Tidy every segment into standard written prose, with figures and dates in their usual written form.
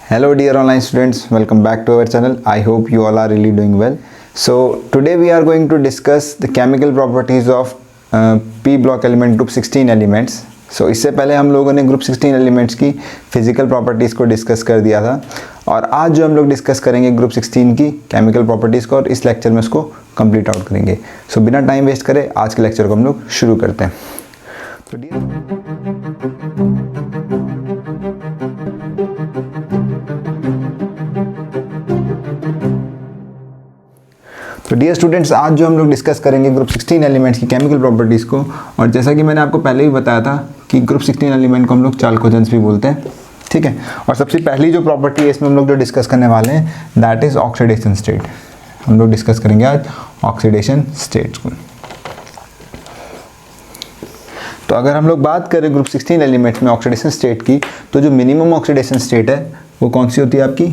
Hello dear online students, welcome back to our channel. I hope you all are really doing well. So today we are going to discuss the chemical properties of P block element group 16 elements. So इससे पहले हम लोगों ने group 16 elements की physical properties को discuss कर दिया था और आज जो हम लोग डिस्कस करेंगे ग्रुप 16 की केमिकल प्रॉपर्टीज़ को और इस लेक्चर में उसको कंप्लीट आउट करेंगे. सो बिना टाइम वेस्ट करे आज के लेक्चर को हम लोग शुरू करते हैं. तो डियर स्टूडेंट्स, आज जो हम लोग डिस्कस करेंगे ग्रुप 16 एलिमेंट्स की केमिकल प्रॉपर्टीज़ को. और जैसा कि मैंने आपको पहले ही बताया था कि ग्रुप 16 एलिमेंट को हम लोग चाल्कोजेंस भी बोलते हैं, ठीक है. और सबसे पहली जो प्रॉपर्टी है इसमें हम लोग जो डिस्कस करने वाले हैं दैट इज़ ऑक्सीडेशन स्टेट. हम लोग डिस्कस करेंगे आज ऑक्सीडेशन स्टेट्स को. तो अगर हम लोग बात करें ग्रुप 16 एलिमेंट्स में ऑक्सीडेशन स्टेट की, तो जो मिनिमम ऑक्सीडेशन स्टेट है वो कौन सी होती है आपकी?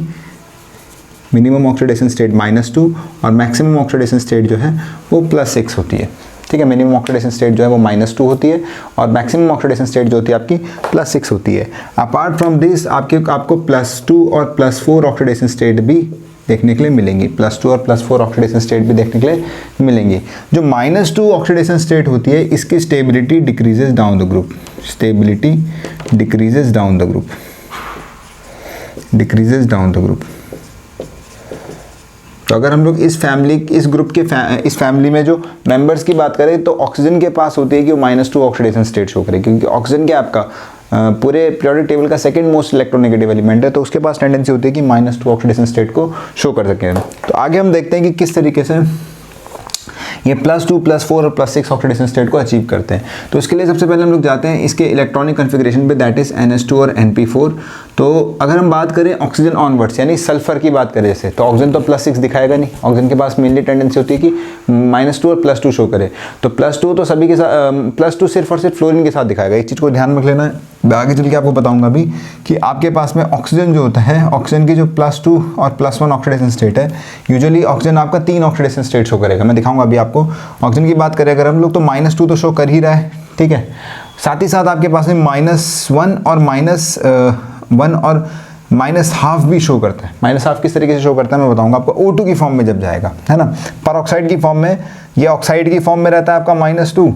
मिनिमम ऑक्सीडेशन स्टेट -2 और मैक्सिमम ऑक्सीडेशन स्टेट जो है वो +6 होती है, ठीक है. मिनिमम ऑक्सीडेशन स्टेट जो है वो -2 होती है और मैक्सिमम ऑक्सीडेशन स्टेट जो होती है आपकी +6 होती है. अपार्ट फ्रॉम दिस आपको +2 और +4 ऑक्सीडेशन स्टेट भी देखने के लिए मिलेंगी. +2 और +4 ऑक्सीडेशन स्टेट भी देखने के लिए मिलेंगी. जो -2 ऑक्सीडेशन स्टेट होती है इसकी stability decreases down the group. Stability decreases down the group. Decreases down the group. तो अगर हम लोग इस ग्रुप के इस फैमिली में जो मेंबर्स की बात करें तो ऑक्सीजन के पास होती है कि वो -2 ऑक्सीडेशन स्टेट शो करे, क्योंकि ऑक्सीजन क्या आपका पूरे पीरियोडिक टेबल का सेकंड मोस्ट इलेक्ट्रोनेगेटिव एलिमेंट है, तो उसके पास टेंडेंसी होती है कि -2 ऑक्सीडेशन स्टेट को शो कर सकें. तो आगे हम देखते हैं कि किस तरीके से ये +2, +4 और +6 ऑक्सीडेशन स्टेट को अचीव करते हैं. तो इसके लिए सबसे पहले हम लोग जाते हैं इसके इलेक्ट्रॉनिक कन्फिग्रेशन पे, दैट इज NH2 और NP4. तो अगर हम बात करें ऑक्सीजन ऑनवर्ड्स यानी सल्फर की बात करें जैसे, तो ऑक्सीजन तो +6 दिखाएगा नहीं. ऑक्सीजन के पास मेनली टेंडेंसी होती है कि -2 और +2 शो करे. तो +2 तो सभी के साथ, +2 सिर्फ और सिर्फ फ्लोरीन के साथ दिखाएगा. एक चीज़ को ध्यान रख लेना है, आगे चल के आपको बताऊंगा भी कि आपके पास में ऑक्सीजन जो होता है, ऑक्सीजन की जो +2 और +1 ऑक्सीडेशन स्टेट है, यूजुअली ऑक्सीजन आपका 3 ऑक्सीडेशन स्टेट शो करेगा. मैं दिखाऊंगा अभी आपको. ऑक्सीजन की बात करें अगर हम लोग तो -2 तो शो कर ही रहा है, ठीक है. साथ ही साथ आपके पास में -1 और -1 और -½ भी शो करता है. -½ किस तरीके से शो करता है मैं बताऊंगा आपको. O2 की फॉर्म में जब जाएगा, है ना, पर ऑक्साइड की फॉर्म में, ये ऑक्साइड की फॉर्म में रहता है आपका -2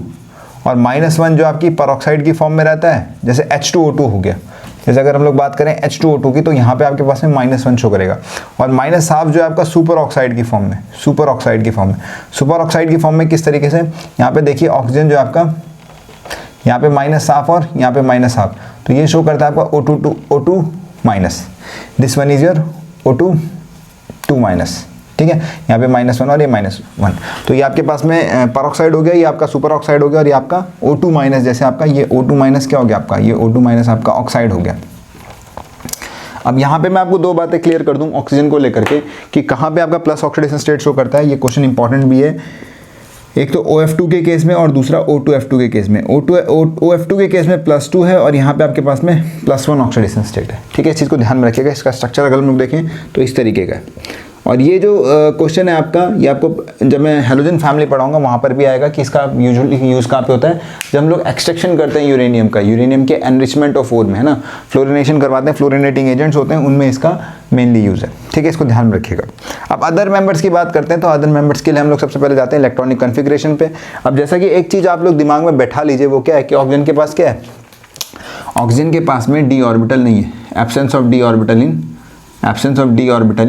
और -1 जो आपकी पर ऑक्साइड की फॉर्म में रहता है, जैसे H2O2 हो गया. जैसे अगर हम लोग बात करें H2O2 की, तो यहाँ पे आपके पास में -1 शो करेगा. और -½ जो है आपका सुपर ऑक्साइड की फॉर्म में. सुपर ऑक्साइड की फॉर्म में, सुपर ऑक्साइड की फॉर्म में किस तरीके से, यहाँ पे देखिए ऑक्सीजन जो आपका यहाँ पे -½ और यहाँ पे -½ तो ये शो करता है आपका O2 minus. This one is your O2 minus, ठीक है. यहाँ पे -1 और ये -1, तो ये आपके पास में परऑक्साइड हो गया, ये आपका सुपर ऑक्साइड हो गया और ये आपका O2 माइनस. जैसे आपका ये O2 माइनस क्या हो गया आपका, ये O2 माइनस आपका ऑक्साइड हो गया. अब यहाँ पे मैं आपको दो बातें क्लियर कर दूँ ऑक्सीजन को लेकर के कि कहाँ पे आपका प्लस ऑक्सीडेशन स्टेट शो करता है. ये क्वेश्चन इंपॉर्टेंट भी है. एक तो OF2 के केस में और दूसरा O2F2 के केस में. OF2 के केस में +2 है और यहाँ पे आपके पास में +1 ऑक्सीडेशन स्टेट है, ठीक है. इस चीज़ को ध्यान में रखिएगा. इसका स्ट्रक्चर अगर हम लोग देखें तो इस तरीके का है. और ये जो क्वेश्चन है आपका, ये आपको जब मैं हेलोजन फैमिली पढ़ाऊंगा वहाँ पर भी आएगा कि इसका यूजुअली यूज़ कहाँ पे होता है, जब हम लोग एक्सट्रैक्शन करते हैं यूरेनियम का, यूरेनियम के एनरिचमेंट ऑफ ओर में, है ना, फ्लोरिनेशन करवाते हैं, फ्लोरिनेटिंग एजेंट्स होते हैं, उनमें इसका मेनली यूज़ है, ठीक है. इसको ध्यान में रखिएगा. अब अदर मेंबर्स की बात करते हैं, तो अदर मेंबर्स के लिए हम लोग सबसे पहले जाते हैं इलेक्ट्रॉनिक कन्फिग्रेशन पे. अब जैसा कि एक चीज़ आप लोग दिमाग में बैठा लीजिए, वो क्या है कि ऑक्सीजन के पास क्या है, ऑक्सीजन के पास में d ऑर्बिटल नहीं है. Absence of d orbital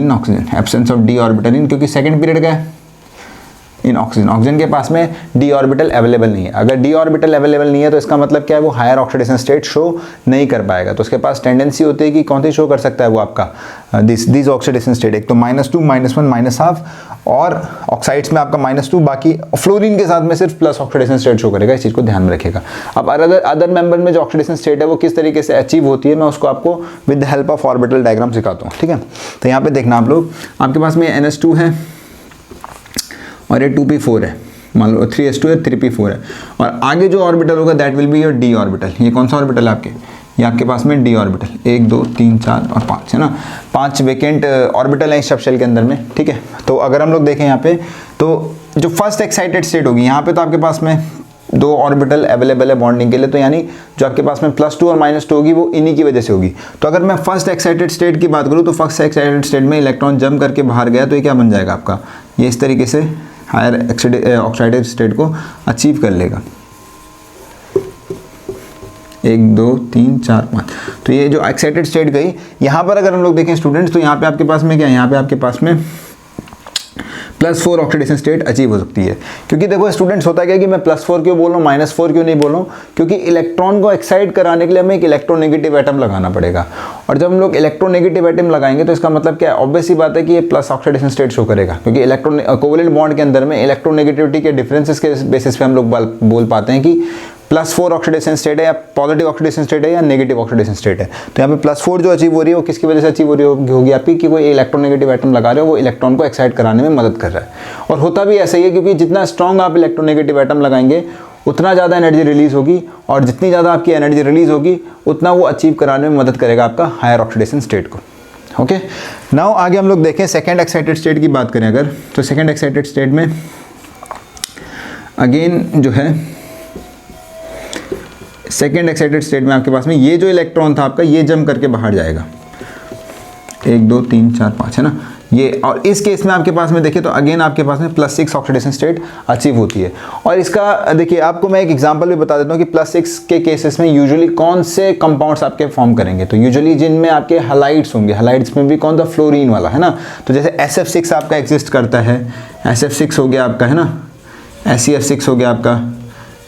in oxygen. Absence of d orbital इन, क्योंकि सेकंड पीरियड का है इन ऑक्सीजन. ऑक्सीजन के पास में d ऑर्बिटल अवेलेबल नहीं है. अगर d ऑर्बिटल अवेलेबल नहीं है तो इसका मतलब क्या है, वो हायर ऑक्सीडेशन स्टेट शो नहीं कर पाएगा. तो उसके पास टेंडेंसी होती है कि कौन सी शो कर सकता है वो आपका दिस ऑक्सीडेशन स्टेट. एक तो -2, -1, -½ और ऑक्साइड्स में आपका -2, बाकी फ्लोरीन के साथ में सिर्फ प्लस ऑक्सीडेशन स्टेट शो करेगा. इस चीज़ को ध्यान में रखिएगा. अब अदर मेंबर में जो ऑक्सीडेशन स्टेट है वो किस तरीके से अचीव होती है, मैं उसको आपको with the help of orbital diagram सिखाता हूँ, ठीक है. तो यहाँ पे देखना आप लोग, आपके पास में NH2 है और ये 2p4 है, मान लो 3s2 है, 3p4 है. और आगे जो ऑर्बिटल होगा that will be your d orbital. ये कौन सा ऑर्बिटल है आपके, ये आपके पास में d ऑर्बिटल. 1 2 3 4 और 5 है ना, 5 वेकेंट ऑर्बिटल है इस सब शेल के अंदर में, ठीक है. तो अगर हम लोग देखें यहाँ पे, तो जो फर्स्ट एक्साइटेड स्टेट होगी यहाँ पे, तो आपके पास में दो ऑर्बिटल अवेलेबल है बॉन्डिंग के लिए, तो यानी जो आपके पास में +2 और -2 होगी वो इन्हीं की वजह से होगी। तो अगर मैं फर्स्ट एक्साइटेड स्टेट की बात करूँ तो फर्स्ट एक्साइटेड स्टेट में इलेक्ट्रॉन जंप करके बाहर गया, तो ये क्या बन जाएगा आपका, ये इस तरीके से हायर ऑक्साइडेड स्टेट को अचीव कर लेगा। 1 2 3 4 5, तो ये जो एक्साइटेड स्टेट गई, यहाँ पर अगर हम लोग देखें स्टूडेंट्स, तो यहाँ पे आपके पास में क्या है, यहाँ पे आपके पास में +4 ऑक्सीडेशन स्टेट अचीव हो सकती है। क्योंकि देखो स्टूडेंट्स, होता क्या है कि मैं +4 क्यों बोल रहा हूँ, -4 क्यों नहीं बोल रहा हूँ, क्योंकि इलेक्ट्रॉन को एक्साइट कराने के लिए हमें एक इलेक्ट्रोनेगेटिव एटम लगाना पड़ेगा, और जब हम लोग इलेक्ट्रोनेगेटिव एटम लगाएंगे तो इसका मतलब क्या है, ऑब्वियस सी बात है कि ये प्लस ऑक्सीडेशन स्टेट शो करेगा, क्योंकि इलेक्ट्रॉन कोवेलेंट बॉन्ड के अंदर में इलेक्ट्रोनेगेटिविटी के डिफरेंसेस के बेसिस पे हम लोग बोल पाते हैं कि +4 ऑक्सीडेशन स्टेट है या पॉजिटिव ऑक्सीडेशन स्टेट है या नेगेटिव ऑक्सीडेशन स्टेट है। तो यहाँ पे +4 जो अचीव हो रही है वो किसकी वजह से अचीव हो रही होगी आपकी, कि कोई इलेक्ट्रोनेगेटिव एटम लगा रहे हो, वो इलेक्ट्रॉन को एक्साइट कराने में मदद कर रहा है। और होता भी ऐसा ही है, क्योंकि जितना स्ट्रॉन्ग आप इलेक्ट्रोनेगेटिव एटम लगाएंगे उतना ज़्यादा एनर्जी रिलीज होगी, और जितनी ज़्यादा आपकी एनर्जी रिलीज होगी उतना वो अचीव कराने में मदद करेगा आपका हायर ऑक्सीडेशन स्टेट को। ओके, नाउ आगे हम लोग देखें सेकेंड एक्साइटेड स्टेट की बात करें अगर, तो सेकेंड एक्साइटेड स्टेट में अगेन जो है सेकेंड एक्साइटेड स्टेट में आपके पास में ये जो इलेक्ट्रॉन था आपका, ये जंप करके बाहर जाएगा, 1 2 3 4 5 है ना ये, और इस केस में आपके पास में देखिए तो अगेन आपके पास में +6 ऑक्सीडेशन स्टेट अचीव होती है। और इसका देखिए आपको मैं एक एग्जांपल भी बता देता हूँ कि +6 के केसेस में यूजुअली कौन से कंपाउंड्स आपके फॉर्म करेंगे, तो यूजुअली जिनमें आपके हैलाइड्स होंगे, हैलाइड्स में भी कौन सा, फ्लोरीन वाला है ना, तो जैसे SF6 आपका एग्जिस्ट करता है, SF6 हो गया आपका है ना, SeF6 हो गया आपका,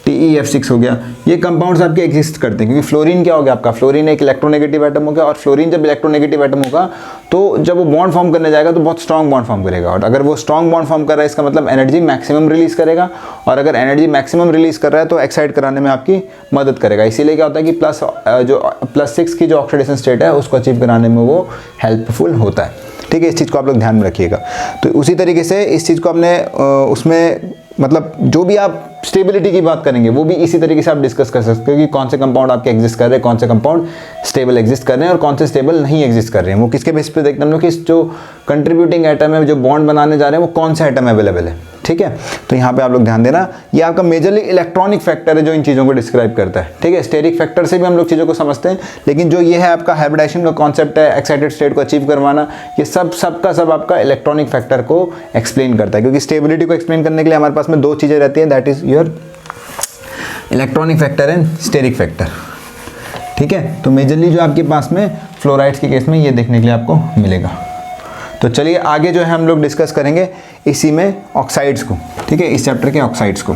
TeF6 हो गया, ये कंपाउंड्स आपके एग्जिस्ट करते हैं, क्योंकि फ्लोरीन क्या हो गया आपका, फ्लोरीन एक इलेक्ट्रोनेगेटिव एटम हो गया, और फ्लोरीन जब इलेक्ट्रोनेगेटिव एटम होगा तो जब वो बॉन्ड फॉर्म करने जाएगा तो बहुत स्ट्रॉन्ग बॉन्ड फॉर्म करेगा, और अगर वो स्ट्रॉन्ग बॉन्ड फॉर्म कर रहा है इसका मतलब एनर्जी मैक्सिमम रिलीज करेगा, और अगर एनर्जी मैक्सिमम रिलीज कर रहा है तो एक्साइट कराने में आपकी मदद करेगा। इसीलिए क्या होता है कि +6 की जो ऑक्सीडेशन स्टेट है उसको अचीव कराने में वो हेल्पफुल होता है। ठीक है, इस चीज़ को आप लोग ध्यान में रखिएगा। तो उसी तरीके से इस चीज़ को आपने उसमें मतलब जो भी आप स्टेबिलिटी की बात करेंगे वो भी इसी तरीके से आप डिस्कस कर सकते हो कि कौन से कंपाउंड आपके एग्जिस्ट कर रहे हैं, कौन से कंपाउंड स्टेबल एग्जिस्ट कर रहे हैं और कौन से स्टेबल नहीं एग्जिस्ट कर रहे हैं। वो किसके बेस पे देखते हैं हम लोग कि जो कंट्रीब्यूटिंग एटम है, जो बॉन्ड बनाने जा रहे हैं, वो कौन सा एटम अवेलेबल है। ठीक है, तो यहाँ पे आप लोग ध्यान देना, ये आपका मेजरली इलेक्ट्रॉनिक फैक्टर है जो इन चीज़ों को डिस्क्राइब करता है। ठीक है, स्टेरिक फैक्टर से भी हम लोग चीज़ों को समझते हैं, लेकिन जो ये है आपका हाइब्रिडाइजेशन का कॉन्सेप्ट है, एक्साइटेड स्टेट को अचीव करवाना, ये सब आपका इलेक्ट्रॉनिक फैक्टर को एक्सप्लेन करता है। क्योंकि स्टेबिलिटी को एक्सप्लेन करने के लिए हमारे पास में दो चीज़ें रहती हैं, that is your electronic factor and steric factor. ठीक है, तो मेजरली जो आपके पास में फ्लोराइड्स के केस में ये देखने के लिए आपको मिलेगा। तो चलिए आगे जो है हम लोग डिस्कस करेंगे इसी में ऑक्साइड्स को। ठीक है, इस चैप्टर के ऑक्साइड्स को।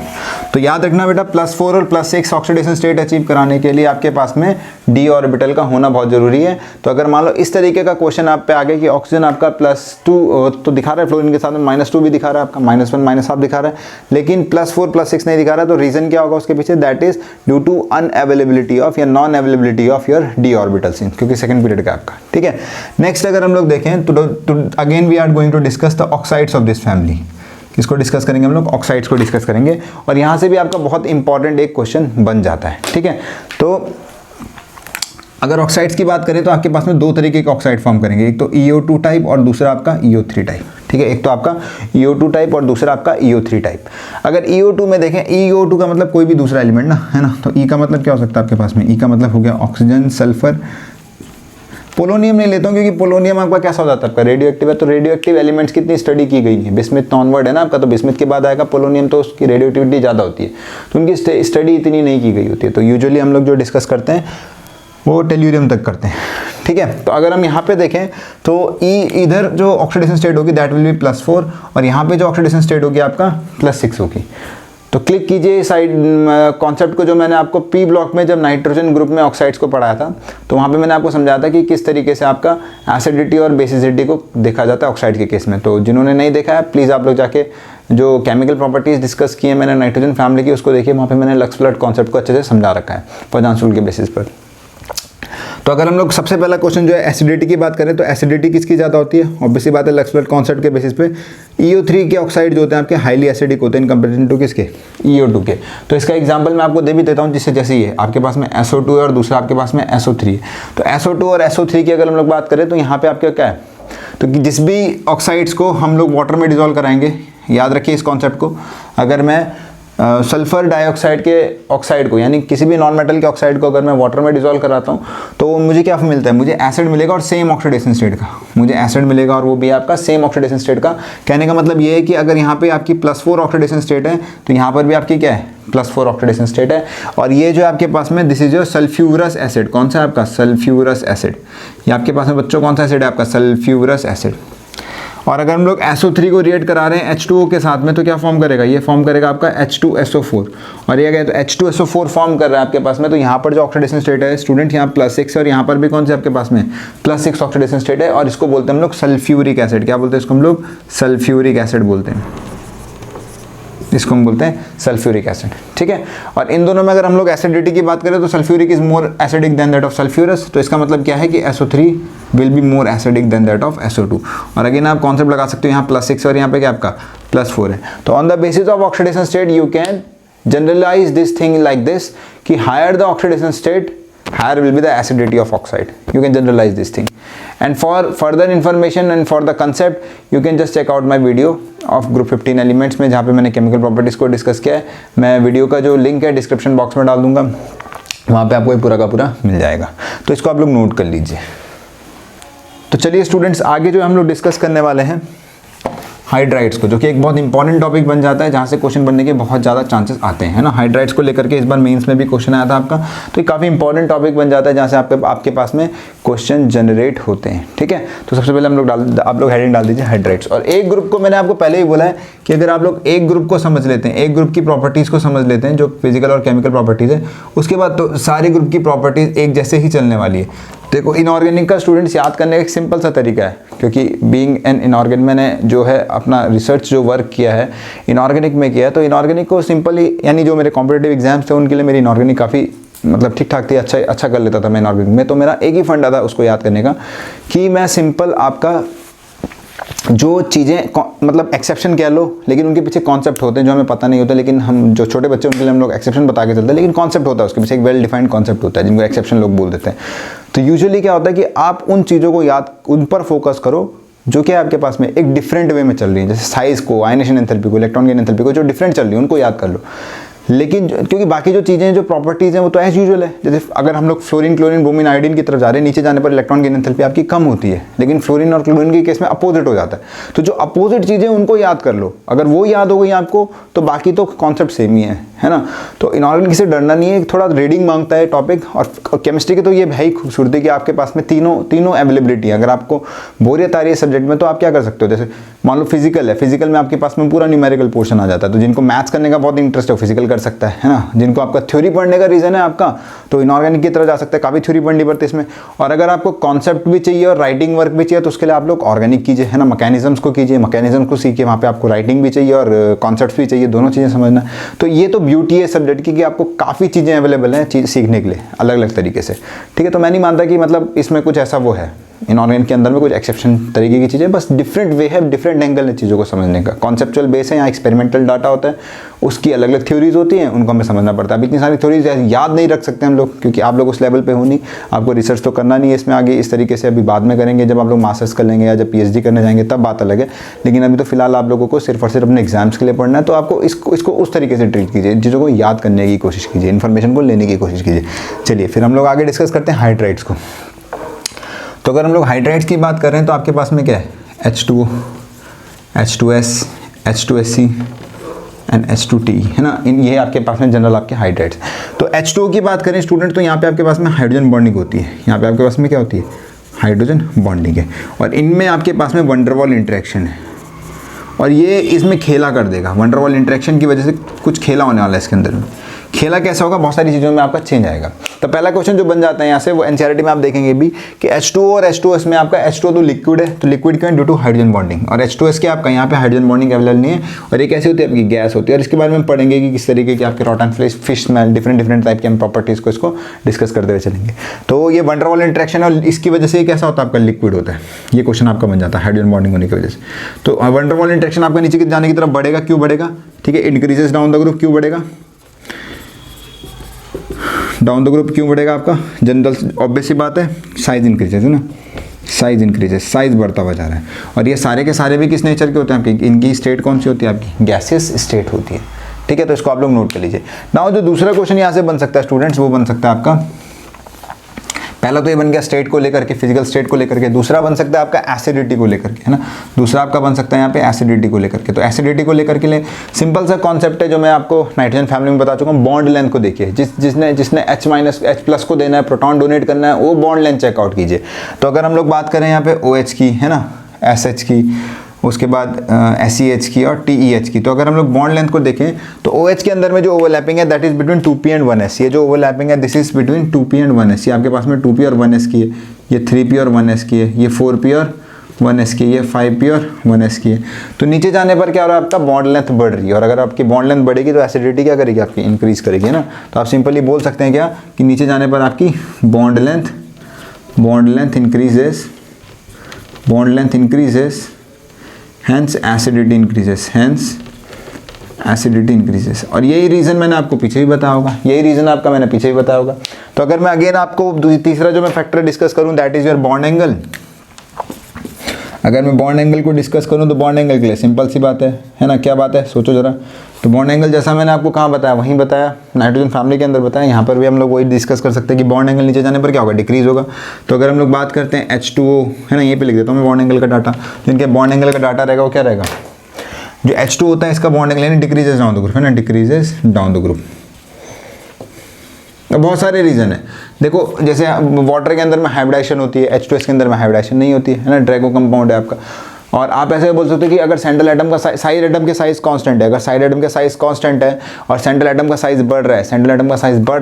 तो याद रखना बेटा, +4 और +6 ऑक्सीडेशन स्टेट अचीव कराने के लिए आपके पास में d ऑर्बिटल का होना बहुत जरूरी है। तो अगर मान लो इस तरीके का क्वेश्चन आप पे आ गया कि ऑक्सीजन आपका +2 तो दिखा रहा है, फ्लोरीन के साथ में -2 भी दिखा रहा है, आपका -1 -1 दिखा रहा है, लेकिन +4 +6 नहीं दिखा रहा है। तो रीजन क्या होगा उसके पीछे, that is due to unavailability of या non availability of your d orbitals, क्योंकि सेकंड पीरियड का आपका। ठीक है, नेक्स्ट अगर हम लोग देखें तो again we are going to discuss the oxides of this family. किसको डिस्कस करेंगे हम लोग, ऑक्साइड्स को डिस्कस करेंगे, और यहाँ से भी आपका बहुत इंपॉर्टेंट एक क्वेश्चन बन जाता है। ठीक है, तो अगर ऑक्साइड्स की बात करें तो आपके पास में दो तरीके के ऑक्साइड फॉर्म करेंगे, एक तो EO2 टाइप और दूसरा आपका EO3 टाइप। ठीक है, एक तो आपका EO2 टाइप और दूसरा आपका EO3 टाइप। अगर EO2 में देखें, EO2 का मतलब कोई भी दूसरा एलिमेंट ना, है ना, तो E का मतलब क्या हो सकता है आपके पास में, E का मतलब हो गया ऑक्सीजन, सल्फर, पोलोनियम नहीं लेता हूँ क्योंकि पोलोनियम आपका कैसा हो जाता है, आपका रेडियो एक्टिव है। तो रेडियो एक्टिव एलिमेंट्स कितनी स्टडी की गई है, बिस्मिथ ऑनवर्ड है ना आपका, तो बिस्मिथ के बाद आएगा पोलोनियम, तो उसकी रेडियो एक्टिविटी ज़्यादा होती है, तो उनकी स्टडी इतनी नहीं की गई होती है। तो यूजुअली हम लोग जो डिस्कस करते हैं वो टेल्यूरियम तक करते हैं। ठीक है, तो अगर हम यहाँ पे देखें तो इधर जो ऑक्सीडेशन स्टेट होगी दैट विल बी +4, और यहाँ पे जो ऑक्सीडेशन स्टेट होगी आपका +6 होगी। तो क्लिक कीजिए साइड कॉन्सेप्ट को, जो मैंने आपको पी ब्लॉक में जब नाइट्रोजन ग्रुप में ऑक्साइड्स को पढ़ाया था, तो वहाँ पे मैंने आपको समझाया था कि किस तरीके से आपका एसिडिटी और बेसिसिटी को देखा जाता है ऑक्साइड के केस में। तो जिन्होंने नहीं देखा है प्लीज़ आप लोग जाके जो केमिकल प्रॉपर्टीज़ डिस्कस की है मैंने नाइट्रोजन फैमिली की, उसको देखिए, वहाँ पे मैंने लक्स फ्लड कॉन्सेप्ट को अच्छे से समझा रखा है पदांशुल के बेसिस पर। तो अगर हम लोग सबसे पहला क्वेश्चन जो है एसिडिटी की बात करें, तो एसिडिटी किसकी ज़्यादा होती है, ऑब्वियसली बात है, लक्स फ्लड कॉन्सेप्ट के बेसिस पे EO3 के ऑक्साइड जो होते हैं आपके हाईली एसिडिक होते हैं इन कंपेरिजन टू किसके, EO2 के। तो इसका एग्जांपल मैं आपको दे भी देता हूँ, जिससे जैसे ये आपके पास में SO2 है और दूसरा आपके पास में SO3 है। तो SO2 और SO3 की अगर हम लोग बात करें तो यहाँ पे आपके क्या है, तो जिस भी ऑक्साइड्स को हम लोग वाटर में डिजोल्व कराएंगे, याद रखिए इस कॉन्सेप्ट को, अगर मैं सल्फर डाइऑक्साइड के ऑक्साइड को, यानी किसी भी नॉन मेटल के ऑक्साइड को अगर मैं वाटर में डिसॉल्व कराता हूँ तो मुझे क्या मिलता है, मुझे एसिड मिलेगा और सेम ऑक्सीडेशन स्टेट का, मुझे एसिड मिलेगा और वो भी आपका सेम ऑक्सीडेशन स्टेट का। कहने का मतलब ये है कि अगर यहाँ पे आपकी +4 ऑक्सीडेशन स्टेट है तो यहाँ पर भी आपकी क्या है, +4 ऑक्सीडेशन स्टेट है। और ये जो आपके पास में this is your sulphurous acid, कौन सा है आपका, सल्फ्यूरस एसिड। ये आपके पास में बच्चों कौन सा एसिड है आपका, सल्फ्यूरस एसिड। और अगर हम लोग SO3 को रिएक्ट करा रहे हैं H2O के साथ में तो क्या फॉर्म करेगा, ये फॉर्म करेगा आपका H2SO4। और ये अगर तो H2SO4 फॉर्म कर रहा है आपके पास में, तो यहाँ पर जो ऑक्सीडेशन स्टेट है स्टूडेंट यहाँ +6 है और यहाँ पर भी कौन से आपके पास में +6 ऑक्सीडेशन स्टेट है। और इसको बोलते हैं हम लोग सल्फ्यूरिक एसिड। क्या बोलते हैं इसको हम लोग, सल्फ्यूरिक एसिड बोलते हैं, इसको हम बोलते हैं सल्फ्यूरिक एसिड। ठीक है, और इन दोनों में अगर हम लोग एसिडिटी की बात करें तो sulphuric is more acidic then that of sulphurous. तो इसका मतलब क्या है कि SO3 will be more acidic then that of SO2। और अगेन आप कॉन्सेप्ट लगा सकते हो, यहाँ +6 और यहाँ पे क्या आपका +4 है। तो on the basis of oxidation state you can generalize this thing like this कि higher the oxidation state higher will be the acidity of oxide. You can generalize this thing. And for further information and for the concept, you can just check out my video of group 15 elements में, जहाँ पे मैंने chemical properties को discuss किया है। मैं video का जो लिंक है डिस्क्रिप्शन बॉक्स में डाल दूंगा, वहाँ पे आपको ये पूरा का पूरा मिल जाएगा, तो इसको आप लोग नोट कर लीजिए। तो चलिए स्टूडेंट्स, आगे जो हम लोग डिस्कस करने वाले हैं हाइड्राइड्स को, जो कि एक बहुत इंपॉर्टेंट टॉपिक बन जाता है, जहाँ से क्वेश्चन बनने के बहुत ज़्यादा चांसेस आते हैं, है ना। हाइड्राइड्स को लेकर के इस बार मेंस में भी क्वेश्चन आया था आपका, तो ये काफ़ी इंपॉर्टेंट टॉपिक बन जाता है जहाँ से आपके पास में क्वेश्चन जनरेट होते हैं। ठीक है, तो सबसे पहले आप लोग हेडिंग डाल दीजिए हाइड्राइड्स। और एक ग्रुप को मैंने आपको पहले ही बोला है कि अगर आप लोग एक ग्रुप को समझ लेते हैं, एक ग्रुप की प्रॉपर्टीज़ को समझ लेते हैं जो फिजिकल और केमिकल प्रॉपर्टीज़ है, उसके बाद तो सारे ग्रुप की प्रॉपर्टीज़ एक जैसे ही चलने वाली है। देखो, इनऑर्गेनिक का स्टूडेंट्स याद करने का एक सिंपल सा तरीका है, क्योंकि बीइंग एन इनऑर्गेनिक मैंने जो है अपना रिसर्च जो वर्क किया है इनऑर्गेनिक में किया है, तो इनऑर्गेनिक को सिंपली, यानी जो मेरे कॉम्पिटेटिव एग्जाम्स थे उनके लिए मेरी इनऑर्गेनिक काफ़ी मतलब ठीक ठाक थी, अच्छा कर लेता था मैं इनऑर्गेनिक में। तो मेरा एक ही फंडा था उसको याद करने का कि मैं सिंपल आपका जो चीज़ें मतलब एक्सेप्शन कह लो, लेकिन उनके पीछे कॉन्सेप्ट होते हैं जो हमें पता नहीं होता, लेकिन हम जो छोटे बच्चे उनके लिए हम लोग एक्सेप्शन बता के चलते हैं, लेकिन कॉन्सेप्ट होता है उसके पीछे, एक वेल डिफाइंड कॉन्सेप्ट होता है जिनको एक्सेप्शन लोग बोल देते हैं। तो यूजुअली क्या होता है कि आप उन चीज़ों को उन पर फोकस करो जो कि आपके पास में एक डिफरेंट वे में चल रही है, जैसे साइज़ को, आयनेशन एंथैल्पी को, इलेक्ट्रॉन गेन एंथैल्पी को, जो डिफरेंट चल रही है उनको याद कर लो। लेकिन क्योंकि बाकी जो चीज़ें जो प्रॉपर्टीज़ हैं वो तो एज यूजुअल है, जैसे अगर हम लोग फ्लोरीन, क्लोरीन, ब्रोमीन, आयोडीन की तरफ जा रहे हैं, नीचे जाने पर इलेक्ट्रॉन गेन एंथैल्पी आपकी कम होती है, लेकिन फ्लोरीन और क्लोरीन के केस में अपोजिट हो जाता है। तो जो अपोजिट चीज़ें उनको याद कर लो, अगर वो याद हो गई आपको तो बाकी तो कॉन्सेप्ट सेम ही है ना। तो इनऑर्गेनिक से डरना नहीं है, थोड़ा रीडिंग मांगता है टॉपिक। और केमिस्ट्री की तो ये है ही खूबसूरती कि आपके पास में तीनों अवेलेबिलिटी है। अगर आपको बोरियत आ रही है सब्जेक्ट में तो आप क्या कर सकते हो, जैसे मान लो फिजिकल है, फिजिकल में आपके पास में पूरा न्यूमेरिकल पोर्शन आ जाता है, तो जिनको मैथ्स करने का बहुत इंटरेस्ट है फिजिकल कर सकता है ना। जिनको आपका थ्योरी पढ़ने का रीजन है आपका, तो इनऑर्गेनिक की तरह जा सकता है, काफ़ी थ्योरी पढ़नी पड़ती है इसमें। और अगर आपको कॉन्सेप्ट भी चाहिए और राइटिंग वर्क भी चाहिए तो उसके लिए आप लोग ऑर्गेनिक कीजिए, है ना, मैकेनिज्म्स को कीजिए, मैकेनिज्म को सीखिए, वहाँ पे आपको राइटिंग भी चाहिए और कॉन्सेप्ट भी चाहिए, दोनों चीज़ें समझना। तो ये तो ब्यूटी है सब्जेक्ट की कि आपको काफ़ी चीज़ें अवेलेबल हैं सीखने के लिए अलग अलग तरीके से। ठीक है, तो मैं नहीं मानता कि मतलब इसमें कुछ ऐसा वो है इनऑर्गेनिक के अंदर में कुछ एक्सेप्शन तरीके की चीज़ें, बस डिफरेंट वे है, डिफरेंट एंगल है चीज़ों को समझने का। कॉन्सेप्चुअल बेस है, यहाँ एक्सपेरिमेंटल डाटा होता है, उसकी अलग अलग थ्योरीज होती हैं, उनको हमें समझना पड़ता है। अब इतनी सारी थ्योरीज याद नहीं रख सकते हम लोग, क्योंकि आप लोग उस लेवल पे हो नहीं, आपको रिसर्च तो करना नहीं है इसमें आगे इस तरीके से, अभी बाद में करेंगे जब आप लोग मास्टर्स कर लेंगे या जब PhD करने जाएंगे तब बात अलग है। लेकिन अभी तो फिलहाल आप लोगों को सिर्फ और सिर्फ अपने एग्जाम्स के लिए पढ़ना है, तो आपको इसको उस तरीके से ट्रीट कीजिए, चीज़ों को याद करने की कोशिश कीजिए, इन्फॉर्मेशन को लेने की कोशिश कीजिए। चलिए फिर हम लोग आगे डिस्कस करते हैं हाइड्राइड्स को। तो अगर हम लोग हाइड्राइड्स की बात कर रहे हैं तो आपके पास में क्या है, H2O, H2S, H2SC and H2T, है ना। ये आपके पास में जनरल आपके हाइड्राइड्स। तो H2O की बात करें स्टूडेंट, तो यहाँ पे आपके पास में हाइड्रोजन बॉन्डिंग होती है, यहाँ पे आपके पास में क्या होती है, हाइड्रोजन बॉन्डिंग है, और इनमें आपके पास में वंडरवॉल इंटरेक्शन है, और ये इसमें खेला कर देगा। वंडरवॉल इंटरेक्शन की वजह से कुछ खेला होने वाला है इसके अंदर में। खेला कैसा होगा, बहुत सारी चीज़ों में आपका चेंज आएगा। तो पहला क्वेश्चन जो बन जाता है यहाँ से वो एनसीईआरटी में आप देखेंगे भी कि H2O और H2S में आपका H2O तो लिक्विड है, तो लिक्विड क्यों है, ड्यू टू हाइड्रोजन बॉन्डिंग, और H2S के आपका यहाँ पे हाइड्रोजन बॉन्डिंग अवेलेबल नहीं है, और ये कैसी होती है आपकी गैस होती है। और इसके बारे में पढ़ेंगे कि किस तरीके की आपके रॉटन फिश स्मेल, डिफरेंट टाइप की हम प्रॉपर्टीज़ को इसको डिस्कस करते हुए चलेंगे। तो ये वंडरवॉल इंटरेक्शन और इसकी वजह से कैसा होता है आपका लिक्विड होता है, ये क्वेश्चन आपका बन जाता है हाइड्रोजन बॉन्डिंग होने की वजह से। तो वंडरवॉल इंटरेक्शन आपका नीचे जाने की तरफ बढ़ेगा, क्यों बढ़ेगा, ठीक है, इंक्रीजेस डाउन द ग्रुप, क्यों बढ़ेगा डाउन द ग्रुप, क्यों बढ़ेगा आपका, जनरल ऑब्वियस सी बात है, साइज इंक्रीजेस है ना, साइज इंक्रीजेस, साइज बढ़ता हुआ जा रहा है। और ये सारे के सारे भी किस नेचर के होते हैं आपके, इनकी स्टेट कौन सी होती है आपकी, गैसियस स्टेट होती है। ठीक है, तो इसको आप लोग नोट कर लीजिए। नाउ जो दूसरा क्वेश्चन यहाँ से बन सकता है स्टूडेंट्स, वो बन सकता है आपका, पहला तो ये बन गया स्टेट को लेकर के, फिजिकल स्टेट को लेकर के, दूसरा बन सकता है आपका एसिडिटी को लेकर के, है ना। दूसरा आपका बन सकता है यहाँ पे एसिडिटी को लेकर के। तो एसिडिटी को लेकर के लिए सिंपल सा कॉन्सेप्ट है जो मैं आपको नाइट्रोजन फैमिली में बता चुका हूँ। बॉन्ड लेंथ को देखिए, जिसने H- को देना है, प्रोटॉन डोनेट करना है, वो बॉन्ड लेंथ चेकआउट कीजिए। तो अगर हम लोग बात करें यहाँ पे OH की, है ना, SH की, उसके बाद SEH की और TEH की, तो अगर हम लोग बॉन्ड लेंथ को देखें तो OH के अंदर में जो ओवरलैपिंग है that is between 2p and 1s। ये जो ओवरलैपिंग है this is between 2p and 1s। ये आपके पास में 2p और 1s की है, ये 3p और 1s की है, ये 4p और 1s की है, ये 5p और 1s की है। तो नीचे जाने पर क्या हो रहा है, आपका बॉन्ड लेंथ बढ़ रही है, और अगर आपकी बॉन्ड लेंथ बढ़ेगी तो एसिडिटी क्या करेगी, आपकी इंक्रीज करेगी, है ना। तो आप सिंपली बोल सकते हैं क्या कि नीचे जाने पर आपकी bond length increases, hence acidity increases। और यही रीज़न मैंने आपको पीछे भी बताया होगा, तो अगर मैं अगेन आपको तीसरा जो मैं फैक्टर डिस्कस करूं that is your bond angle. अगर मैं बॉन्ड एंगल को डिस्कस करूं तो बॉन्ड एंगल के लिए सिंपल सी बात है ना, क्या बात है सोचो जरा। तो बॉन्ड एंगल जैसा मैंने आपको कहाँ बताया, वहीं बताया, नाइट्रोजन फैमिली के अंदर बताया, यहाँ पर भी हम लोग वही डिस्कस कर सकते हैं कि बॉन्ड एंगल नीचे जाने पर क्या होगा, डिक्रीज होगा। तो अगर हम लोग बात करते हैं H2O, है ना, ये पे लिख देता हूँ मैं बॉन्ड एंगल का डाटा। जिनके बॉन्ड एंगल का डाटा रहेगा वो क्या रहेगा, जो H2 होता है इसका बॉन्ड एंगल यानी डिक्रीजेस डाउन द ग्रुप, है ना, डिक्रीजेस डाउन द ग्रुप। बहुत सारे रीज़न है, देखो जैसे वाटर के अंदर में हाइब्रिडाइजेशन होती है, H2S के अंदर में हाइब्रिडाइजेशन नहीं होती है ना, ड्रैगो कंपाउंड है आपका। और आप ऐसे बोल सकते हो कि अगर सेंट्रल एटम का साइड एटम के साइज कांस्टेंट है, अगर साइड एटम का साइज कांस्टेंट है और सेंट्रल एटम का साइज बढ़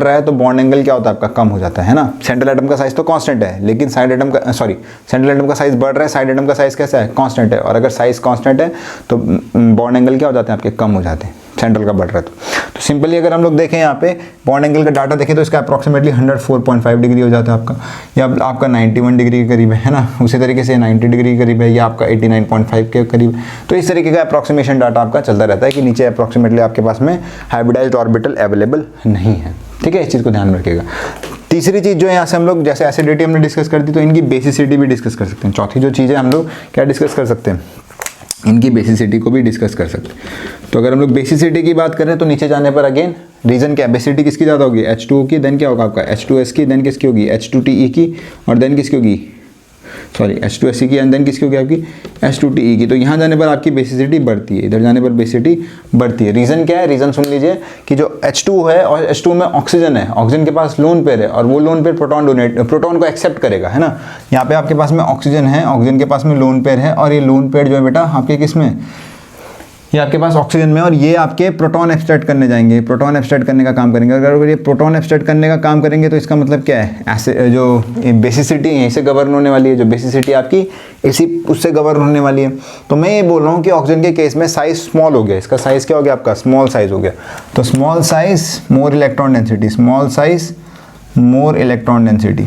रहा है, तो बॉन्ड एंगल क्या होता है आपका, कम हो जाता है ना। सेंट्रल एटम का साइज तो कांस्टेंट है, लेकिन सेंट्रल एटम का साइज बढ़ रहा है, साइड एटम का साइज कैसा है, कांस्टेंट है। और अगर साइज कांस्टेंट है तो बॉन्ड एंगल क्या हो जाते हैं आपके, कम हो जाते हैं, सेंट्रल का बढ़ रहा है तो सिंपली अगर हम लोग देखें यहाँ पे बॉन्ड एंगल का डाटा देखें तो इसका अप्रॉक्सीमेटली 104.5 डिग्री हो जाता है आपका, या आपका 91 डिग्री के करीब है ना। उसी तरीके से 90 डिग्री के करीब है, या आपका 89.5 के करीब। तो इस तरीके का अप्रॉक्सीमेशन डाटा आपका चलता रहता है कि नीचे अप्रॉक्सीमेटली आपके पास में हाइब्रिडाइज्ड ऑर्बिटल अवेलेबल नहीं है, ठीक है, इस चीज़ को ध्यान रखिएगा। तीसरी चीज़ जो है यहाँ से हम लोग, जैसे एसिडिटी हमने डिस्कस कर दी, तो इनकी बेसिसिटी भी डिस्कस कर सकते हैं। चौथी जो चीज़ है हम लोग क्या डिस्कस कर सकते हैं, इनकी बेसिसिटी को भी डिस्कस कर सकते हैं। तो अगर हम लोग बेसिसिटी की बात करें तो नीचे जाने पर अगेन रीज़न क्या है, बेसिसिटी किसकी ज़्यादा होगी, H2O की, देन क्या होगा आपका H2S की, देन किसकी होगी H2TE की, और देन किसकी होगी, H2SE की, एंड देन किसकी होगी आपकी H2TE की। तो यहाँ जाने पर आपकी बेसिसिटी बढ़ती है, इधर जाने पर बेसिसिटी बढ़ती है। रीज़न क्या है, रीज़न सुन लीजिए कि जो H2 है और H2 में ऑक्सीजन है, ऑक्सीजन के पास लोन पेयर है, और वो लोन पेयर प्रोटॉन को एक्सेप्ट करेगा, है ना। यहाँ पे आपके पास में ऑक्सीजन है, ऑक्सीजन के पास में लोन पेयर है, और ये लोन पेयर जो है बेटा आपके किस में, ये आपके पास ऑक्सीजन में, और ये आपके प्रोटॉन एब्स्ट्रैक्ट करने जाएंगे, प्रोटॉन एब्स्ट्रैक्ट करने का काम करेंगे। अगर ये प्रोटॉन एब्स्ट्रैक्ट करने का काम करेंगे तो इसका मतलब क्या है, ऐसे जो बेसिसिटी है इससे गवर्न होने वाली है, जो बेसिसिटी आपकी इसी उससे गवर्न होने वाली है। तो मैं ये बोल रहा हूँ कि ऑक्सीजन के केस में साइज स्मॉल हो गया, इसका साइज क्या हो गया आपका, स्मॉल साइज हो गया। तो small size more electron density, small size more electron density,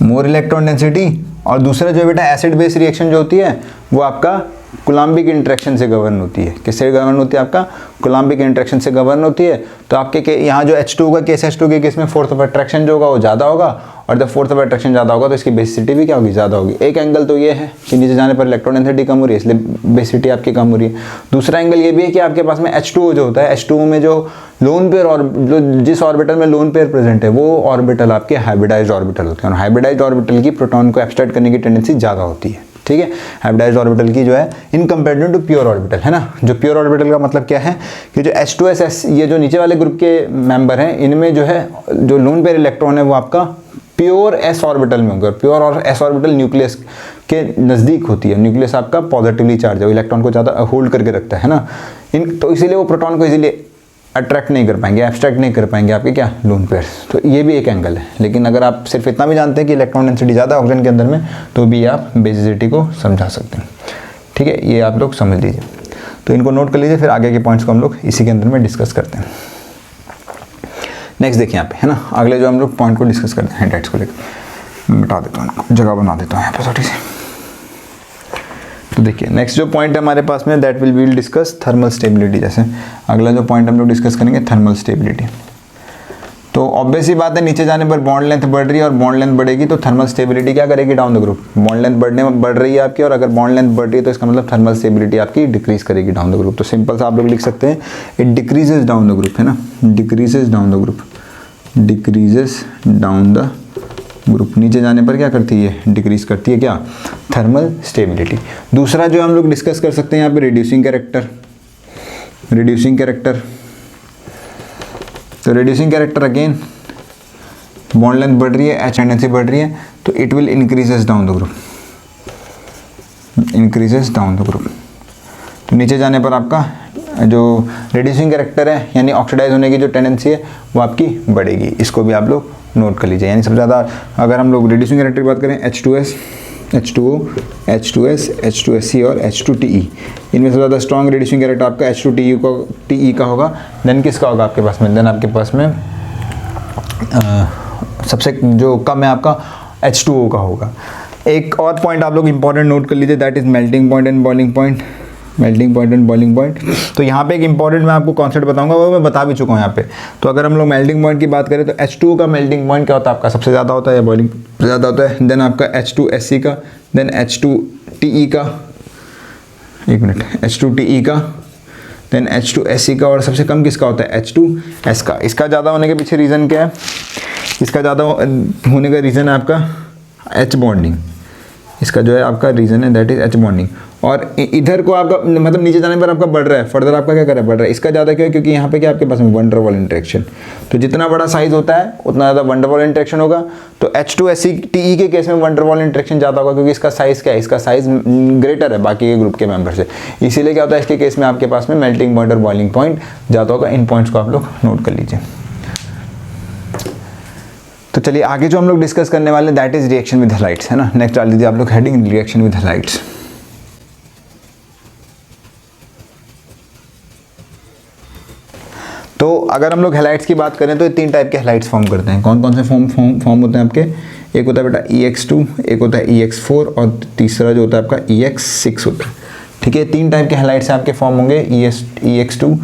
more electron density. और दूसरा जो बेटा एसिड बेस रिएक्शन जो होती है वो आपका कोलम्बिक इंटरेक्शन से गवर्न होती है। किससे गवर्न होती है, आपका कोलम्बिक इंटरेक्शन से गवर्न होती है। तो आपके यहाँ जो H2 का केस, H2 के केस में फोर्थ ऑफ अट्रैक्शन जो होगा वो ज़्यादा होगा, और जब फोर्थ ऑफ अट्रैक्शन ज़्यादा होगा तो इसकी बेसिसिटी भी क्या होगी, ज़्यादा होगी। एक एंगल तो ये है कि नीचे जाने पर इलेक्ट्रॉन डेंसिटी कम हो रही है, इसलिए बेसिसिटी आपकी कम हो रही है। दूसरा एंगल ये भी है कि आपके पास में H2O जो होता है, H2O में जो लोन पेयर और जो जिस ऑर्बिटल में लोन पेयर प्रेजेंट है वो ऑर्बिटल आपके हाइब्रिडाइज्ड ऑर्बिटल होते हैं, और हाइब्रिडाइज्ड ऑर्बिटल की प्रोटॉन को एब्स्ट्रैक्ट करने की टेंडेंसी ज़्यादा होती है, ठीक है। हाइब्रिडाइज्ड ऑर्बिटल की जो है in comparison to pure orbital, है ना। जो प्योर ऑर्बिटल का मतलब क्या है कि जो H2S ये जो नीचे वाले ग्रुप के मेंबर हैं, इनमें जो है जो लोन पेयर इलेक्ट्रॉन है वो आपका प्योर S ऑर्बिटल में होगा। प्योर और S ऑर्बिटल न्यूक्लियस के नज़दीक होती है, न्यूक्लियस आपका पॉजिटिवली चार्ज है, वो इलेक्ट्रॉन को ज़्यादा होल्ड करके रखता है ना। तो इसीलिए वो प्रोटॉन को इजीली अट्रैक्ट नहीं कर पाएंगे, एब्स्ट्रैक्ट नहीं कर पाएंगे आपके क्या, लोन पेयर्स। तो ये भी एक एंगल है। लेकिन अगर आप सिर्फ इतना भी जानते हैं कि इलेक्ट्रॉन डेंसिटी ज़्यादा ऑक्सीजन के अंदर में, तो भी आप बेसिसिटी को समझा सकते हैं, ठीक है। ये आप लोग समझ लीजिए, तो इनको नोट कर लीजिए, फिर आगे के पॉइंट्स को हम लोग इसी के अंदर में डिस्कस करते हैं। नेक्स्ट देखिए यहाँ पे, है ना, अगले जो हम लोग पॉइंट को डिस्कस करते हैं हाइड्राइड्स को लेकर, मैं बता देता हूँ, जगह बना देता हूँ यहाँ पे छोटी सी। तो देखिए नेक्स्ट जो पॉइंट है हमारे पास में, that will discuss thermal stability. जैसे अगला जो पॉइंट हम लोग डिस्कस करेंगे थर्मल स्टेबिलिटी। तो ऑब्वियस ही बात है, नीचे जाने पर बॉन्ड लेंथ बढ़ रही है और बॉन्ड लेंथ बढ़ेगी तो थर्मल स्टेबिलिटी क्या करेगी, down the group. Bond length बढ़ रही है आपकी, और अगर बॉन्ड लेंथ बढ़ रही है तो इसका मतलब थर्मल स्टेबिलिटी आपकी डिक्रीज करेगी डाउन द ग्रुप। तो सिंपल सा आप लोग लिख सकते हैं it decreases down the group, है ना, decreases down the group, decreases down the group. नीचे जाने पर क्या करती है, डिक्रीज करती है क्या, थर्मल स्टेबिलिटी। दूसरा जो हम लोग डिस्कस कर सकते हैं यहाँ पे रिड्यूसिंग कैरेक्टर, रिड्यूसिंग कैरेक्टर। तो reducing character again, bond length बढ़ रही है, एच टेंडेंसी बढ़ रही है तो it will increases down the group, increases down the group. तो नीचे जाने पर आपका जो रिड्यूसिंग कैरेक्टर है यानी ऑक्सीडाइज होने की जो टेंडेंसी है वो आपकी बढ़ेगी। इसको भी आप लोग नोट कर लीजिए। यानी सबसे ज़्यादा अगर हम लोग रिड्यूसिंग कैरेक्टर की बात करें H2S, H2O, H2S, H2SC और H2TE, इनमें सबसे ज़्यादा स्ट्रॉन्ग रिड्यूसिंग कैरेक्टर आपका H2TE का होगा। देन किसका होगा आपके पास में, देन आपके पास में सबसे जो कम है आपका H2O का होगा। एक और पॉइंट आप लोग इंपॉर्टेंट नोट कर लीजिए, that is melting point and boiling point, melting point and boiling point. तो यहाँ पे एक इंपॉर्टेंट मैं आपको कॉन्सेप्ट बताऊंगा, वो मैं बता भी चुका हूँ यहाँ पे। तो अगर हम लोग मेल्टिंग पॉइंट की बात करें तो H2O का मेल्टिंग पॉइंट क्या होता है आपका, सबसे ज़्यादा होता है या बॉइलिंग ज़्यादा होता है। देन आपका H2SC का, देन H2TE का, एक मिनट, H2TE का, देन H2SC का, और सबसे कम किसका होता है, H2S का। इसका ज़्यादा होने के पीछे रीज़न क्या है, इसका ज़्यादा होने का रीज़न है आपका H बॉन्डिंग। इसका जो है आपका रीज़न है दैट इज H बॉन्डिंग। और इधर को आपका मतलब नीचे जाने पर आपका बढ़ रहा है, फर्दर आपका क्या कर रहा है, बढ़ रहा है। इसका ज़्यादा क्यों है, क्योंकि यहाँ पे क्या आपके पास में वन डर वॉल इंटरेक्शन। तो जितना बड़ा साइज होता है उतना ज़्यादा वन डर वॉल इंटरेक्शन होगा। तो H2SC/TE के केस में वन डर वॉल इंटरेक्शन ज़्यादा होगा, क्योंकि इसका साइज़ क्या है, इसका साइज़ ग्रेटर है बाकी के ग्रुप के मेंबर से। इसीलिए क्या होता है इसके केस में आपके पास में मेल्टिंग पॉइंट और बॉइलिंग पॉइंट ज़्यादा होगा। इन पॉइंट्स को आप लोग नोट कर लीजिए। तो चलिए आगे जो हम लोग डिस्कस करने वाले that is reaction with halides, है ना। नेक्स्ट डाल दीजिए आप लोग हेडिंग रिएक्शन विद हैलाइड्स। तो अगर हम लोग हैलाइड्स की बात करें तो ये तीन टाइप के हैलाइड्स फॉर्म करते हैं। कौन कौन से फॉर्म होते हैं आपके, एक होता है बेटा EX2, एक होता है EX4 और तीसरा जो होता है आपका EX6 होता है। ठीक है, तीन टाइप के हैलाइड्स आपके फॉर्म होंगे EX2,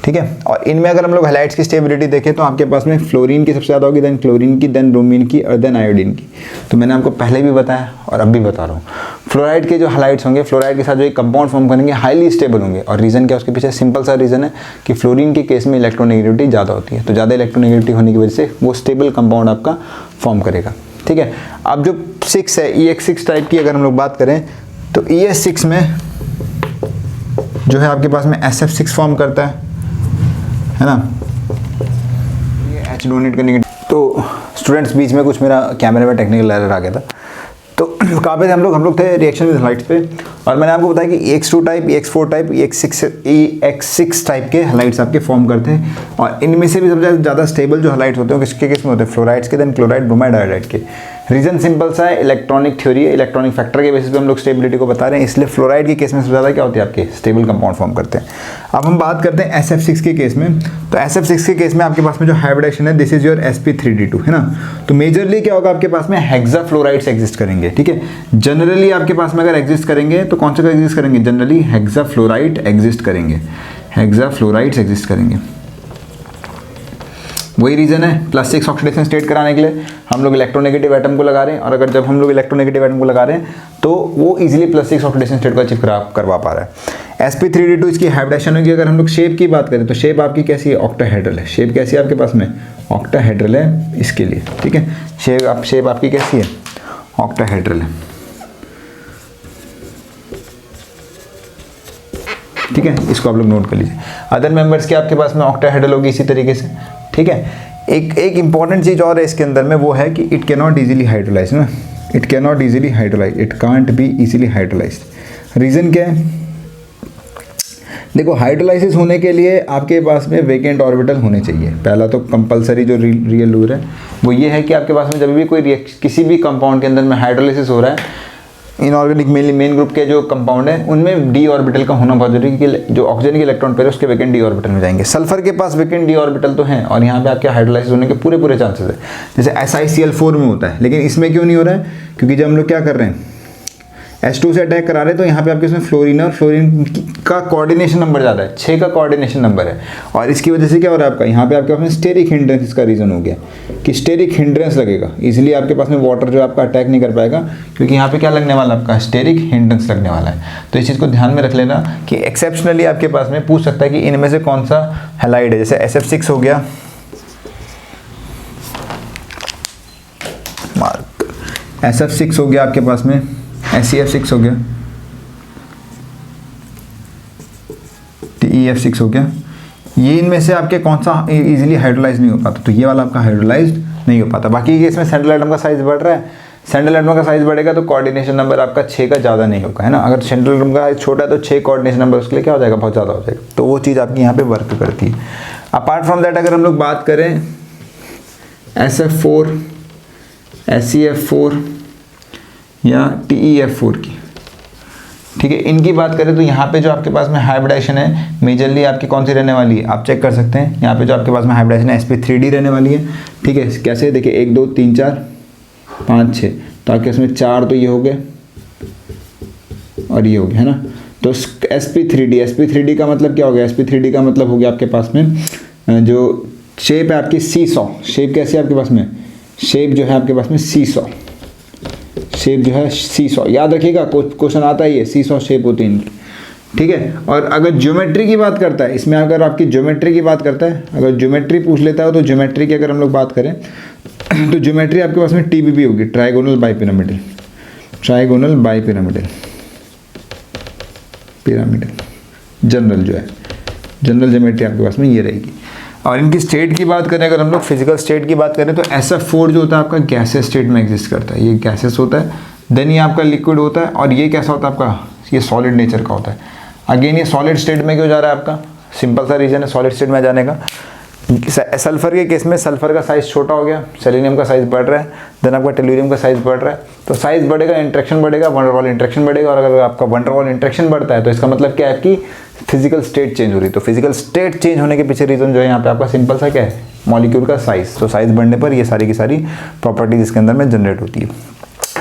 ठीक है। और इनमें अगर हम लोग हैलाइड्स की स्टेबिलिटी देखें तो आपके पास में फ्लोरीन की सबसे ज़्यादा होगी, देन क्लोरीन की, देन ब्रोमीन की और देन आयोडीन की। तो मैंने आपको पहले भी बताया और अब भी बता रहा हूँ, फ्लोराइड के जो हैलाइड्स होंगे, फ्लोराइड के साथ जो एक कंपाउंड फॉर्म करेंगे हाईली स्टेबल होंगे। और रीज़न क्या है उसके पीछे, सिंपल सा रीज़न है कि फ्लोरीन के केस में इलेक्ट्रोनेगेटिविटी ज़्यादा होती है। तो ज़्यादा इलेक्ट्रोनेगेटिविटी होने की वजह से वो स्टेबल कंपाउंड आपका फॉर्म करेगा। ठीक है, अब जो 6 है EX6 टाइप की अगर हम लोग बात करें तो ES6 में जो है आपके पास में SF6 फॉर्म करता है ना। ये H डोनेट करने के तो स्टूडेंट्स बीच में कुछ मेरा कैमरे में टेक्निकल एरर आ गया था। तो कहाँ पे थे हम लोग थे रिएक्शन विद हैलाइड्स पे। और मैंने आपको बताया कि EX2 type, EX4 type, EX6 type के हैलाइड्स आपके फॉर्म करते हैं। और इनमें से भी सबसे ज़्यादा स्टेबल जो हैलाइड्स होते हैं किसके केस में होते हैं, फ्लोराइड्स के, देन क्लोराइड, ब्रोमाइड, आयोडाइड के। रीज़न सिंपल सा है, इलेक्ट्रॉनिक थ्योरी है, इलेक्ट्रॉनिक फैक्टर के बेसिस पे हम लोग स्टेबिलिटी को बता रहे हैं। इसलिए फ्लोराइड के केस में सबसे ज़्यादा क्या होती है आपके स्टेबल कंपाउंड फॉर्म करते हैं। अब हम बात करते हैं SF6 के केस में। तो SF6 के केस में आपके पास में जो हाइब्रिडेशन है दिस इज योर sp3d2, है ना। तो मेजरली क्या होगा आपके पास में हेक्साफ्लोराइड्स एग्जिस्ट करेंगे। ठीक है, जनरली आपके पास में अगर एग्जिस्ट करेंगे तो कौन से का एग्जिस्ट करेंगे, जनरली हेक्साफ्लोराइड एग्जिस्ट करेंगे, हेक्साफ्लोराइड्स एग्जिस्ट करेंगे। वही रीज़न है +6 ऑक्सीडेशन स्टेट कराने के लिए हम लोग इलेक्ट्रोनेगेटिव एटम को लगा रहे हैं। और अगर जब हम लोग इलेक्ट्रोनेगेटिव एटम को लगा रहे हैं तो वो इजीली +6 ऑक्सीडेशन स्टेट को अचीव करवा पा रहा है। sp3d2 इसकी हाइब्रिडेशन होगी। अगर हम लोग शेप की बात करें तो शेप आपकी कैसी है, ऑक्टाहेड्रल है। शेप कैसी है आपके पास में, ऑक्टाहेड्रल है इसके लिए। ठीक है, शेप आपकी कैसी है, ऑक्टाहेड्रल है। ठीक है, इसको आप लोग नोट कर लीजिए। अदर मेंबर्स के आपके पास में ऑक्टाहेड्रल होगी इसी तरीके से। ठीक है, एक इंपॉर्टेंट चीज़ और है इसके अंदर में, वो है कि it can not easily hydrolyse ना, it can not easily hydrolyse, it can't be easily hydrolyse. Reason क्या है, देखो हाइड्रोलाइसिस होने के लिए आपके पास में वेकेंट ऑर्बिटल होने चाहिए। पहला तो कंपलसरी जो रियल रूल है वो ये है कि आपके पास में जब भी कोई किसी भी कंपाउंड के अंदर में हाइड्रोलाइसिस हो रहा है, इनऑर्गेनिक मेन ग्रुप के जो कंपाउंड है उनमें डी ऑर्बिटल का होना बहुत जरूरी है, कि जो ऑक्सीजन के इलेक्ट्रॉन पेयर है उसके वेकेंट डी ऑर्बिटल में जाएंगे। सल्फर के पास वेकेंट डी ऑर्बिटल तो हैं और यहाँ पे आपके हाइड्रोलाइसिस होने के पूरे चांसेस है। जैसे SiCl4 में होता है, लेकिन इसमें क्यों नहीं हो रहा है, क्योंकि जब हम लोग क्या कर रहे हैं, H2 से अटैक करा रहे तो यहाँ पे आपके इसमें फ्लोरीन और फ्लोरीन का कोऑर्डिनेशन नंबर ज़्यादा है, 6 का कोऑर्डिनेशन नंबर है, और इसकी वजह से क्या हो रहा है आपका, यहाँ पे आपके पास में स्टेरिक हिंड्रेंस इसका रीज़न हो गया कि स्टेरिक हिंड्रेंस लगेगा, इसलिए आपके पास में वाटर जो आपका अटैक नहीं कर पाएगा, क्योंकि यहाँ पे क्या लगने वाला आपका, स्टेरिक हिंड्रेंस लगने वाला है। तो इस चीज़ को ध्यान में रख लेना कि एक्सेप्शनली आपके पास में पूछ सकता है कि इनमें से कौन सा हैलाइड है, जैसे SF6 हो गया, SF6 हो गया आपके पास में, SEF6 हो गया, TEF6 हो गया, ये इनमें से आपके कौन सा इजीली हाइड्रोलाइज नहीं हो पाता, तो ये वाला आपका हाइड्रोलाइज्ड नहीं हो पाता। बाकी इसमें सेंट्रल एटम का साइज बढ़ रहा है, सेंट्रल एटम का साइज बढ़ेगा तो कोऑर्डिनेशन नंबर आपका 6 का ज़्यादा नहीं होगा, है ना। अगर सेंट्रल एटम का साइज छोटा है तो 6 कोऑर्डिनेशन नंबर उसके लिए क्या हो जाएगा, बहुत ज़्यादा हो जाएगा, तो वो चीज़ आपकी यहाँ पे वर्क करती है। अपार्ट फ्रॉम दैट अगर हम लोग बात करें SF4, SEF4 या TEF4 की, ठीक है, इनकी बात करें तो यहाँ पे जो आपके पास में हाइब्रिडाइजेशन है मेजरली आपकी कौन सी रहने वाली है, आप चेक कर सकते हैं। यहाँ पे जो आपके पास में हाइब्रिडाइजेशन है sp3d रहने वाली है, ठीक है। कैसे देखिए 1 2 3 4 5 6, तो आपके इसमें 4 तो ये हो गए और ये हो गया, है ना। तो sp3d का मतलब क्या हो गया, sp3d का मतलब हो गया आपके पास में जो शेप है आपकी सीसॉ, शेप कैसी है आपके पास में, शेप जो है आपके पास में सीसॉ, शेप जो है सीसॉ, याद रखिएगा क्वेश्चन आता है, ये सीसॉ शेप होती है इनकी, ठीक है। और अगर ज्योमेट्री की बात करता है, इसमें अगर आपकी ज्योमेट्री की बात करता है, अगर ज्योमेट्री पूछ लेता है तो ज्योमेट्री की अगर हम लोग बात करें तो ज्योमेट्री आपके पास में TBP होगी, trigonal bipyramidal, trigonal bipyramidal, pyramidal general जो है, जनरल ज्योमेट्री आपके पास में ये रहेगी। और इनकी स्टेट की बात करें, अगर हम लोग फिजिकल स्टेट की बात करें तो SF4 जो होता है आपका गैसेस स्टेट में एग्जिस्ट करता है, ये गैसेस होता है, देन ये आपका लिक्विड होता है, और ये कैसा होता है आपका, ये सॉलिड नेचर का होता है। अगेन ये सॉलिड स्टेट में क्यों जा रहा है आपका, सिंपल सा रीज़न है सॉलिड स्टेट में जाने का। सल्फर के केस में सल्फर का साइज़ छोटा हो गया, सेलेनियम का साइज़ बढ़ रहा है, देन आपका टेलुरियम का साइज़ बढ़ रहा है, तो साइज़ बढ़ेगा, इंट्रैक्शन बढ़ेगा, वंडर वॉल इंट्रैक्शन बढ़ेगा, और अगर आपका वंडर वॉल इंट्रैक्शन बढ़ता है तो इसका मतलब क्या है कि फिजिकल स्टेट चेंज हो रही है। तो फिजिकल स्टेट चेंज होने के पीछे रीज़न जो है यहाँ पे आपका सिंपल सा क्या है, मॉलिक्यूल का साइज़। तो साइज़ बढ़ने पर ये सारी की सारी प्रॉपर्टीज इसके अंदर में जनरेट होती है।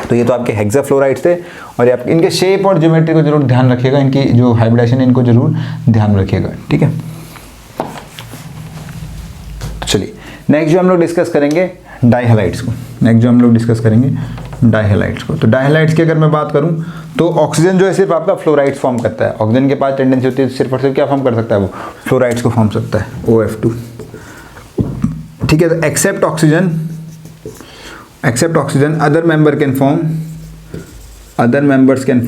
तो ये तो आपके हेक्साफ्लोराइड्स थे, और ये आप इनके शेप और ज्योमेट्री को जरूर ध्यान रखिएगा, इनकी जो हाइब्रिडाइजेशन है इनको जरूर ध्यान रखिएगा, ठीक है। चलिए नेक्स्ट जो हम लोग डिस्कस करेंगे डाइहैलाइड्स को, नेक्स्ट जो हम लोग डिस्कस करेंगे डाइहैलाइड्स को। तो डाइहैलाइड्स की अगर मैं बात करूं तो ऑक्सीजन जो है सिर्फ आपका फ्लोराइड्स फॉर्म करता है, ऑक्सीजन के पास टेंडेंसी होती है सिर्फ और सिर्फ क्या फॉर्म कर सकता है, वो फ्लोराइड्स को फॉर्म सकता है, OF2, ठीक है। तो except oxygen other member can form, other members can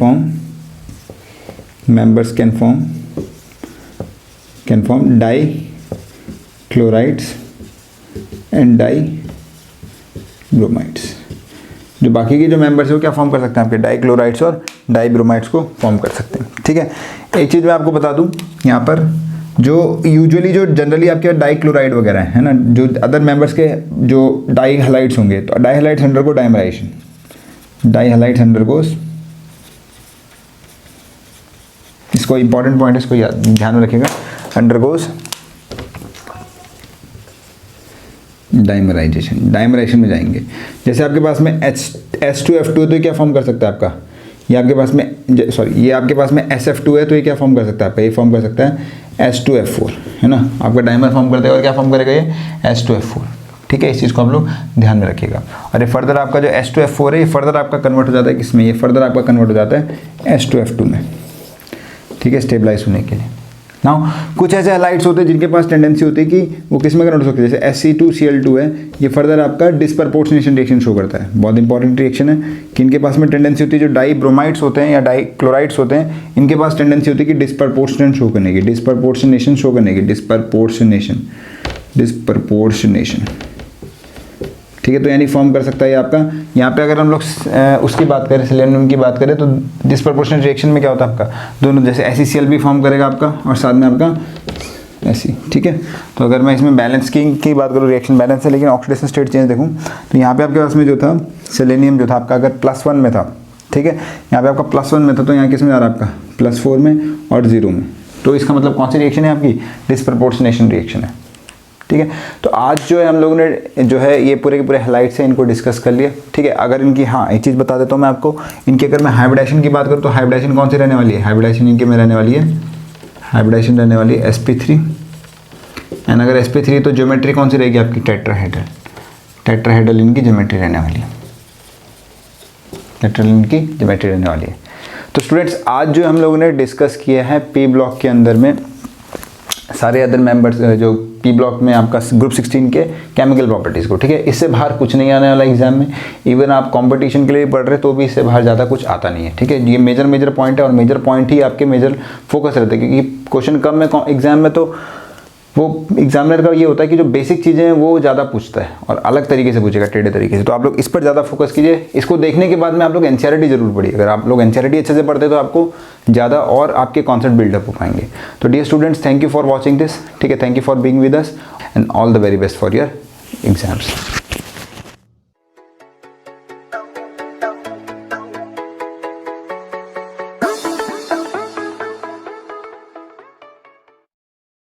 form dichlorides and dibromides. जो बाकी के जो मेंबर्स है वो क्या फॉर्म कर सकते हैं, आपके डाई क्लोराइड्स और डाई ब्रोमाइड्स को फॉर्म कर सकते हैं, ठीक है। एक चीज़ मैं आपको बता दूं, यहाँ पर जो यूजुअली जो जनरली आपके डाई क्लोराइड वगैरह है ना, जो अदर मेंबर्स के जो डाई हैलाइड्स होंगे, तो dihalides undergo dimerization, dihalides undergoes, इसको इंपॉर्टेंट पॉइंट है, इसको ध्यान में रखिएगा, अंडरगोस डाइमराइजेशन में जाएंगे। जैसे आपके पास में H2F2 है तो ये क्या फॉर्म कर सकता है आपका, ये आपके पास में ये आपके पास में SF2 है तो ये क्या फॉर्म कर सकता है आपका, ये फॉर्म कर सकता है H2F4, है ना, आपका डाइमर फॉर्म कर देगा, और क्या फॉर्म करेगा ये H2F4, ठीक है। इस चीज़ को आप लोग ध्यान में रखिएगा। और ये फर्दर आपका जो H2F4 है ये फर्दर आपका कन्वर्ट हो जाता है किसमें, ये फर्दर आपका कन्वर्ट हो जाता है H2F2 में, ठीक है, स्टेबलाइज होने के लिए। नाउ कुछ ऐसे हैलाइड्स होते हैं जिनके पास टेंडेंसी होती है कि वो किस में कन्वर्ट हो सकते हैं, जैसे Sc2Cl2 है, ये फर्दर आपका डिस्प्रपोर्शनेशन रिएक्शन शो करता है, बहुत इंपॉर्टेंट रिएक्शन है कि इनके पास में टेंडेंसी होती है, जो डाई ब्रोमाइड्स होते हैं या डाई क्लोराइड्स होते हैं, इनके पास टेंडेंसी होती है कि डिस्प्रपोर्शनेशन शो करने की, डिस्प्रपोर्शनेशन, ठीक है। तो यानी फॉर्म कर सकता है आपका, यहाँ पे अगर हम लोग उसकी बात करें, सेलेनियम की बात करें, तो डिस्प्रपोर्शनेट रिएक्शन में क्या होता है आपका, दोनों जैसे SeCl भी फॉर्म करेगा आपका और साथ में आपका Fe, ठीक है। तो अगर मैं इसमें बैलेंस की बात करूँ, रिएक्शन बैलेंस है, लेकिन ऑक्सीडेशन स्टेट चेंज देखूँ तो यहाँ पे आपके पास में जो था सेलेनियम जो था आपका अगर +1 में था, ठीक है, यहाँ पे आपका +1 में था, तो यहाँ किस में जा रहा है आपका +4 में और 0 में, तो इसका मतलब कौन सी रिएक्शन है आपकी, डिस्प्रपोर्शनेशन रिएक्शन है, ठीक है। तो आज जो है हम लोगों ने जो है ये पूरे के पूरे हाइलाइट से इनको डिस्कस कर लिया, ठीक है। अगर इनकी, हाँ एक चीज़ बता देता हूँ मैं आपको, इनकी अगर मैं हाइब्रिडाइजेशन की बात करूँ तो हाइब्रिडाइजेशन कौन सी रहने वाली है, हाइब्रिडाइजेशन इनकी में रहने वाली है, हाइब्रिडाइजेशन रहने वाली है sp3, एंड अगर sp3 तो ज्योमेट्री कौन सी रहेगी आपकी, टेट्राहेड्रल, टेट्राहेड्रल इनकी ज्योमेट्री रहने वाली है, टेट्राहेड्रल इनकी ज्योमेट्री रहने वाली है। तो स्टूडेंट्स आज जो हम लोगों ने डिस्कस किया है पी ब्लॉक के अंदर में सारे अदर मेंबर्स, जो पी ब्लॉक में आपका ग्रुप 16 के केमिकल प्रॉपर्टीज़ को, ठीक है। इससे बाहर कुछ नहीं आने वाला एग्जाम में, इवन आप कंपटीशन के लिए पढ़ रहे तो भी इससे बाहर ज़्यादा कुछ आता नहीं है, ठीक है। ये मेजर पॉइंट है और मेजर पॉइंट ही आपके मेजर फोकस रहते हैं, क्योंकि क्वेश्चन कम है एग्जाम में, तो वो एग्जामिनर का ये होता है कि जो बेसिक चीज़ें हैं वो ज़्यादा पूछता है और अलग तरीके से पूछेगा, टेढ़े तरीके से। तो आप लोग इस पर ज़्यादा फोकस कीजिए। इसको देखने के बाद में आप लोग एनसीईआरटी जरूर पढ़िए। अगर आप लोग एनसीईआरटी अच्छे से पढ़ते तो आपको ज़्यादा और आपके कॉन्सेप्ट बिल्डअप हो पाएंगे। तो dear students, thank you for watching this, ठीक है। Thank you for being with us and all the very best for your exams.